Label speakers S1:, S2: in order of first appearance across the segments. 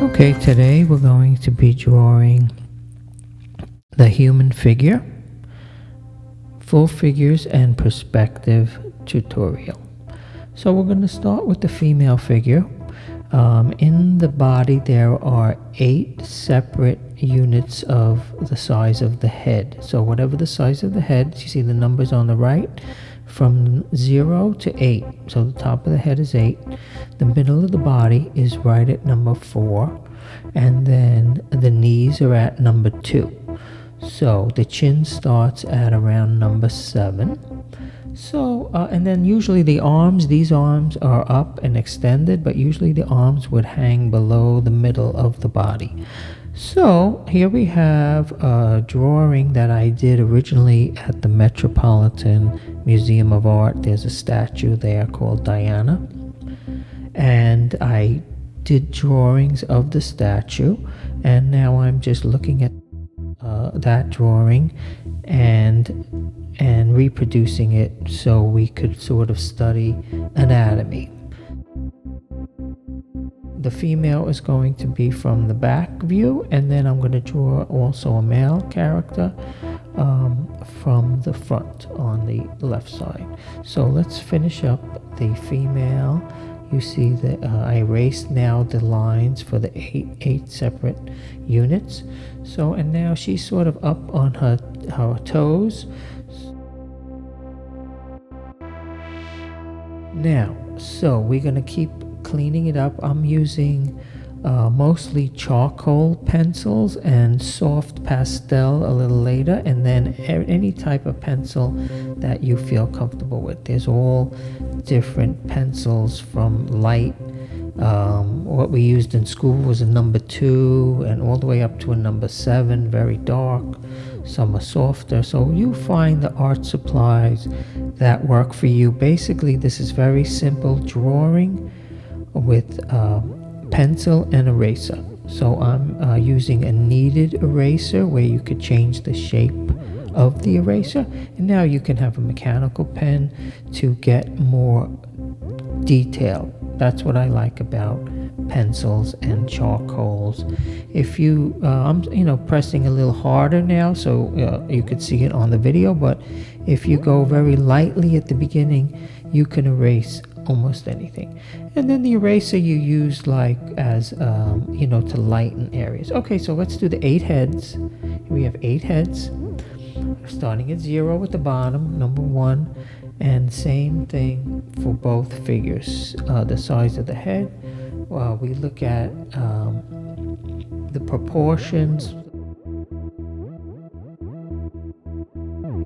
S1: Okay, today we're going to be drawing the human figure, full figures and perspective tutorial. So we're going to start with the female figure. In the body there are 8 separate units of the size of the head. So whatever the size of the head, you see the numbers on the right, from 0 to 8. So the top of the head is 8. The middle of the body is right at number 4. And then the knees are at number 2. So the chin starts at around number 7. So, and then usually the arms, these arms are up and extended, but usually the arms would hang below the middle of the body. So here we have a drawing that I did originally at the Metropolitan Museum of Art. There's a statue there called Diana. And I did drawings of the statue, and now I'm just looking at that drawing and reproducing it so we could sort of study anatomy. The female is going to be from the back view, and then I'm going to draw also a male character from the front on the left side. So let's finish up the female. You see that I erased now the lines for the eight separate units. So, and now she's sort of up on her toes. Now, so we're going to keep cleaning it up. I'm using mostly charcoal pencils and soft pastel a little later, and then any type of pencil that you feel comfortable with. There's all different pencils from light. What we used in school was a number 2 and all the way up to a number 7, very dark. Some are softer. So you find the art supplies that work for you. Basically, this is very simple drawing with pencil and eraser. So I'm using a kneaded eraser where you could change the shape of the eraser, and now you can have a mechanical pen to get more detail. That's what I like about pencils and charcoals. If you I'm pressing a little harder now, so you could see it on the video, but if you go very lightly at the beginning, you can erase almost anything. And then the eraser you use like as to lighten areas. Okay, so let's do the 8 heads. We have 8 heads, starting at 0 at the bottom, number 1, and same thing for both figures. The size of the head, we look at the proportions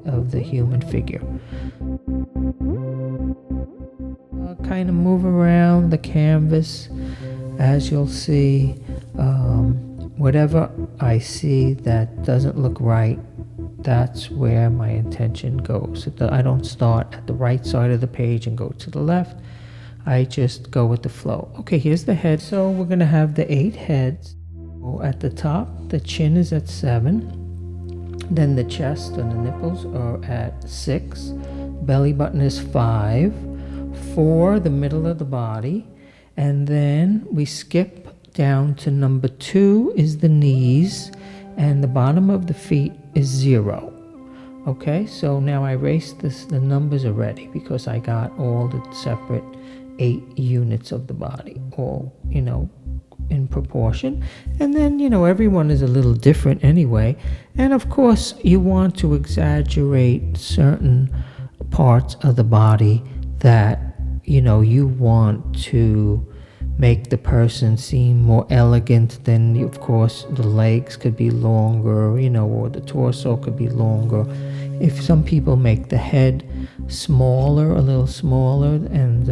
S1: of the human figure. Kind of move around the canvas, as you'll see. Whatever I see that doesn't look right, that's where my attention goes. I don't start at the right side of the page and go to the left. I just go with the flow. Okay, here's the head. So we're going to have the 8 heads. At the top, the chin is at 7. Then the chest and the nipples are at 6. Belly button is 5. 4, the middle of the body. And then we skip down to number 2 is the knees, and the bottom of the feet is 0. Okay, so now I erased the numbers already because I got all the separate 8 units of the body, all in proportion. And then everyone is a little different anyway, and of course you want to exaggerate certain parts of the body that you want to make the person seem more elegant. Then of course the legs could be longer, or the torso could be longer. If some people make the head smaller, a little smaller, and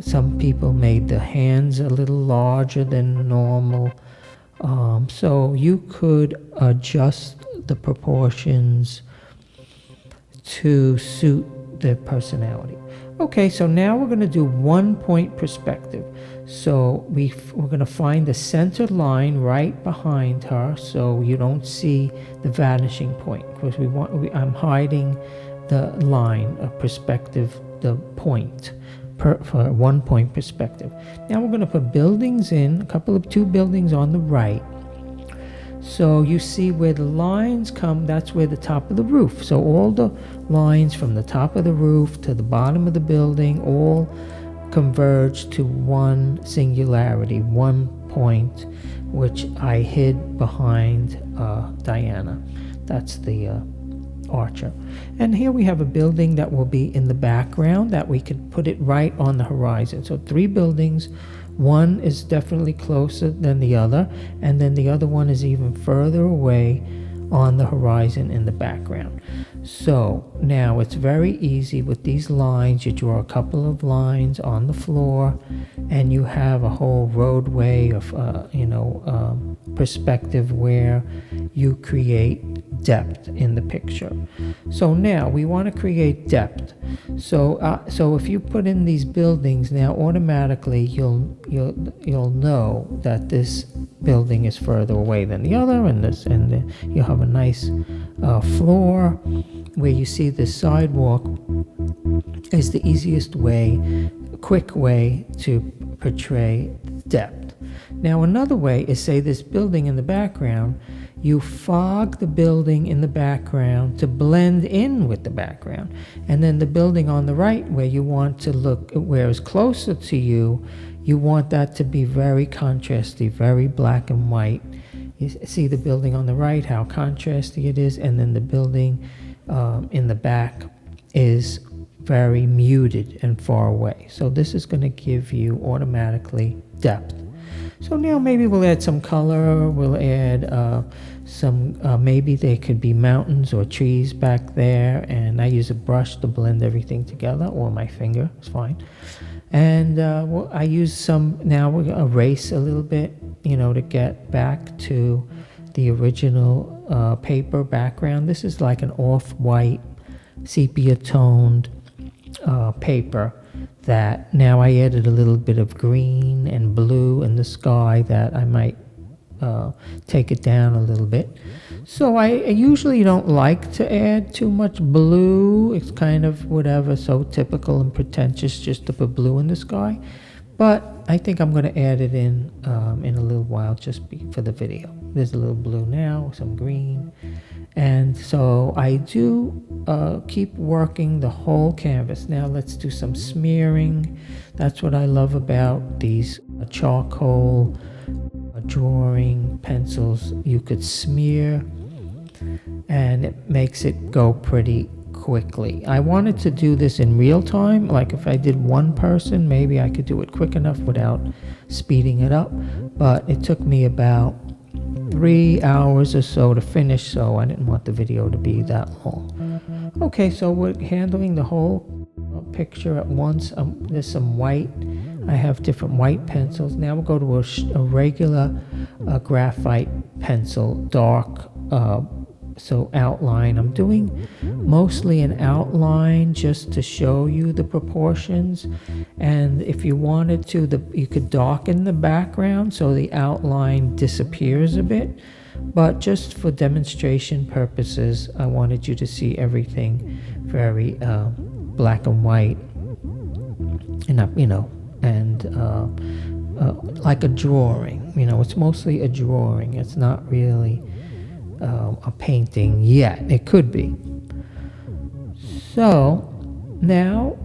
S1: some people made the hands a little larger than normal. So you could adjust the proportions to suit their personality. Okay, so now we're going to do 1-point perspective. So we're going to find the center line right behind her, so you don't see the vanishing point, because I'm hiding the line of perspective the point for 1 point perspective. Now we're going to put buildings in, two buildings on the right. So you see where the lines come, that's where the top of the roof. So all the lines from the top of the roof to the bottom of the building all converge to one singularity, 1 point, which I hid behind Diana. That's the archer. And here we have a building that will be in the background that we could put it right on the horizon. So 3 buildings. One is definitely closer than the other, and then the other one is even further away on the horizon in the background. So now it's very easy with these lines. You draw a couple of lines on the floor and you have a whole roadway of perspective where you create depth in the picture. So now we want to create depth. So if you put in these buildings now, automatically you'll know that this building is further away than the other, and you'll have a nice floor where you see the sidewalk is the easiest way, quick way to portray depth. Now another way is, say this building in the background, you fog the building in the background to blend in with the background. And then the building on the right where you want to look, where it's closer to you, you want that to be very contrasty, very black and white. You see the building on the right, how contrasty it is, and then the building in the back is very muted and far away. So this is going to give you automatically depth. So now maybe we'll add some color, we'll add maybe there could be mountains or trees back there, and I use a brush to blend everything together, or my finger, it's fine. And I use some, now we're going to erase a little bit, to get back to the original paper background. This is like an off-white, sepia-toned paper that now I added a little bit of green and blue in the sky that I might take it down a little bit. So I usually don't like to add too much blue. It's kind of whatever, so typical and pretentious just to put blue in the sky. But I think I'm going to add it in a little while just for the video. There's a little blue now, some green. And so I do keep working the whole canvas. Now let's do some smearing. That's what I love about these charcoal drawing pencils. You could smear and it makes it go pretty quickly. I wanted to do this in real time, like if I did one person, maybe I could do it quick enough without speeding it up, but it took me about 3 hours or so to finish, so I didn't want the video to be that long. Okay, so we're handling the whole picture at once. There's some white. I have different white pencils. Now we'll go to a regular graphite pencil, dark, so outline. I'm doing mostly an outline just to show you the proportions, and if you wanted to, you could darken the background so the outline disappears a bit, but just for demonstration purposes I wanted you to see everything very black and white, and like a drawing. It's mostly a drawing. It's not really a painting yet. It could be. So now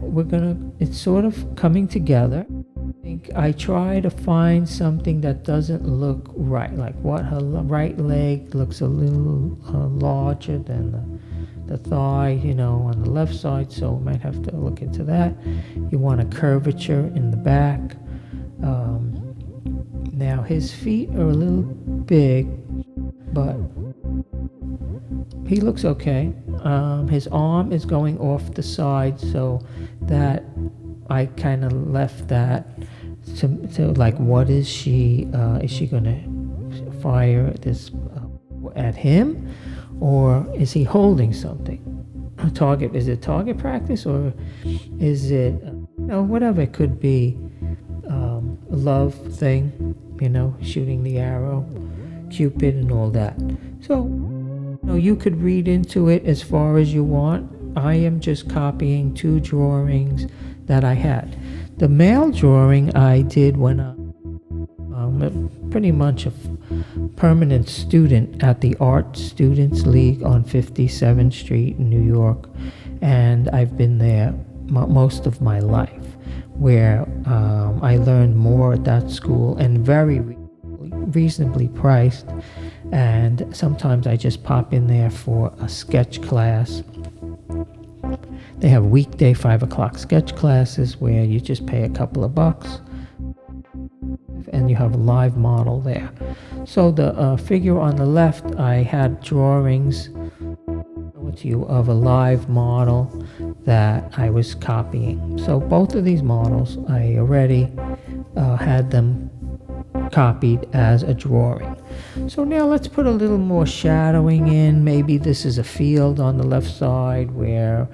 S1: it's sort of coming together. I try to find something that doesn't look right, like what her right leg looks a little larger than the thigh, on the left side, so we might have to look into that. You want a curvature in the back. Now his feet are a little big, but he looks okay. His arm is going off the side, so that I kind of left that to like, what is she going to fire this at him, or is he holding something? A target? Is it target practice, or is it whatever? It could be a love thing, shooting the arrow, Cupid and all that. So you could read into it as far as you want. I am just copying 2 drawings that I had. The male drawing I did when I'm pretty much a permanent student at the Art Students League on 57th Street in New York, and I've been there most of my life, where I learned more at that school, and very reasonably priced, and sometimes I just pop in there for a sketch class. They have weekday 5 o'clock sketch classes where you just pay a couple of bucks and you have a live model there. So the figure on the left, I had drawings to you of a live model that I was copying. So both of these models, I already had them copied as a drawing. So now let's put a little more shadowing in. Maybe this is a field on the left side where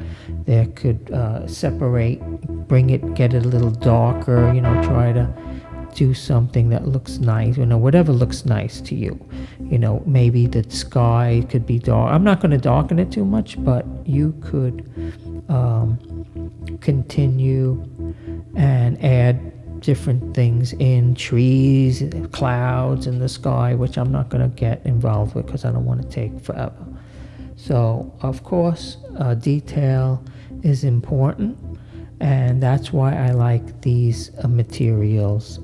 S1: there could separate, get it a little darker, try to do something that looks nice, whatever looks nice to you. Maybe the sky could be dark. I'm not going to darken it too much, but you could continue and add different things in, trees, clouds in the sky, which I'm not going to get involved with because I don't want to take forever. So of course detail is important, and that's why I like these materials,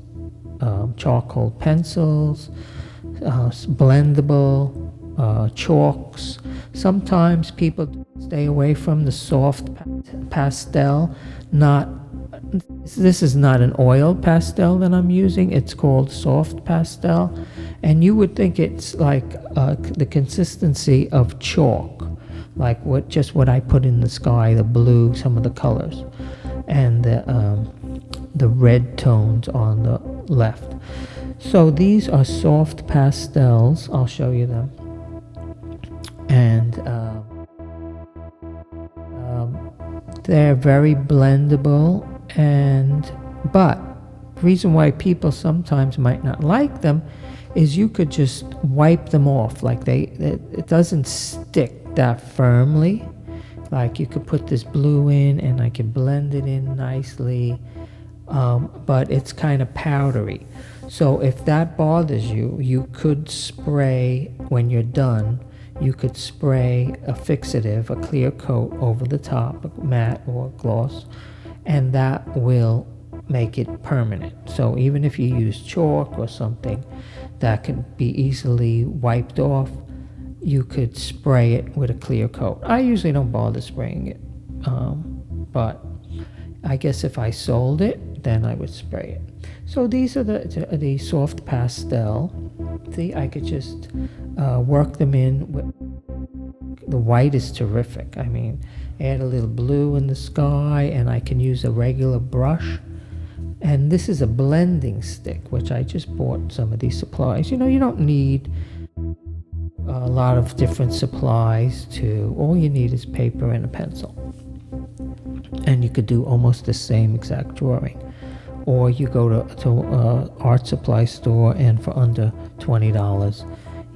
S1: charcoal pencils, blendable chalks. Sometimes people stay away from the soft pastel. This is not an oil pastel that I'm using. It's called soft pastel, and you would think it's like the consistency of chalk, like what I put in the sky, the blue, some of the colors, and the red tones on the left. So these are soft pastels. I'll show you them. And they're very blendable, but the reason why people sometimes might not like them is you could just wipe them off. Like it doesn't stick that firmly. Like you could put this blue in and I could blend it in nicely, but it's kind of powdery. So if that bothers you, you could spray, when you're done, you could spray a fixative, a clear coat over the top, a matte or gloss, and that will make it permanent. So even if you use chalk or something that can be easily wiped off, you could spray it with a clear coat. I usually don't bother spraying it, but I guess if I sold it, then I would spray it. So these are the soft pastel. See, I could just work them in. The white is terrific. I mean, add a little blue in the sky, and I can use a regular brush. And this is a blending stick, which I just bought some of these supplies. You don't need a lot of different supplies all you need is paper and a pencil. And you could do almost the same exact drawing. Or you go to an art supply store, and for under $20,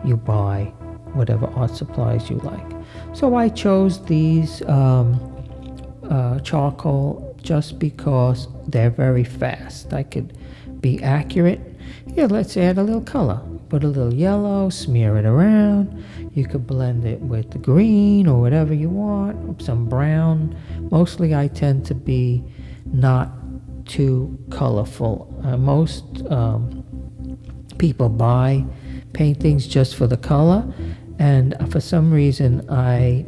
S1: you buy whatever art supplies you like. So I chose these charcoal just because they're very fast. I could be accurate. Here, let's add a little color. Put a little yellow, smear it around. You could blend it with the green or whatever you want, some brown. Mostly I tend to be not too colorful. Most people buy paintings just for the color, and for some reason I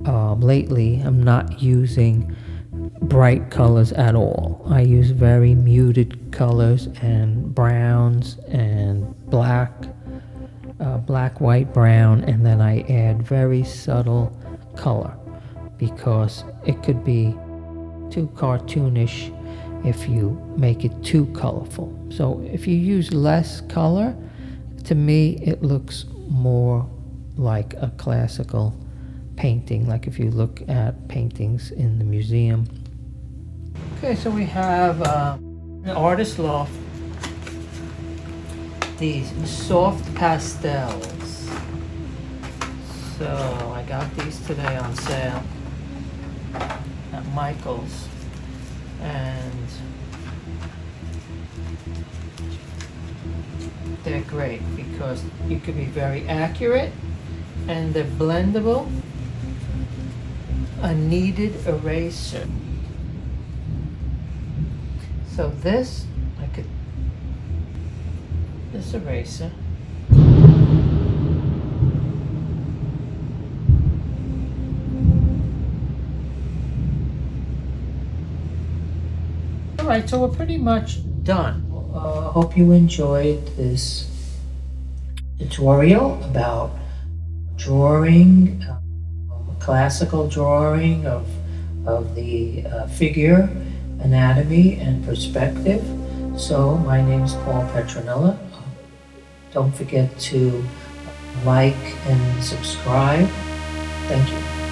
S1: lately I'm not using bright colors at all. I use very muted colors and browns and black, white, brown, and then I add very subtle color because it could be too cartoonish if you make it too colorful. So if you use less color, to me it looks more like a classical painting, like if you look at paintings in the museum. Okay, so we have an artist loft, these soft pastels. So I got these today on sale at Michael's. And they're great because you can be very accurate and they're blendable. A kneaded eraser. So this eraser. Alright, so we're pretty much done. Hope you enjoyed this tutorial about drawing, classical drawing of the figure, anatomy, and perspective. So my name's Paul Petronella. Don't forget to like and subscribe. Thank you.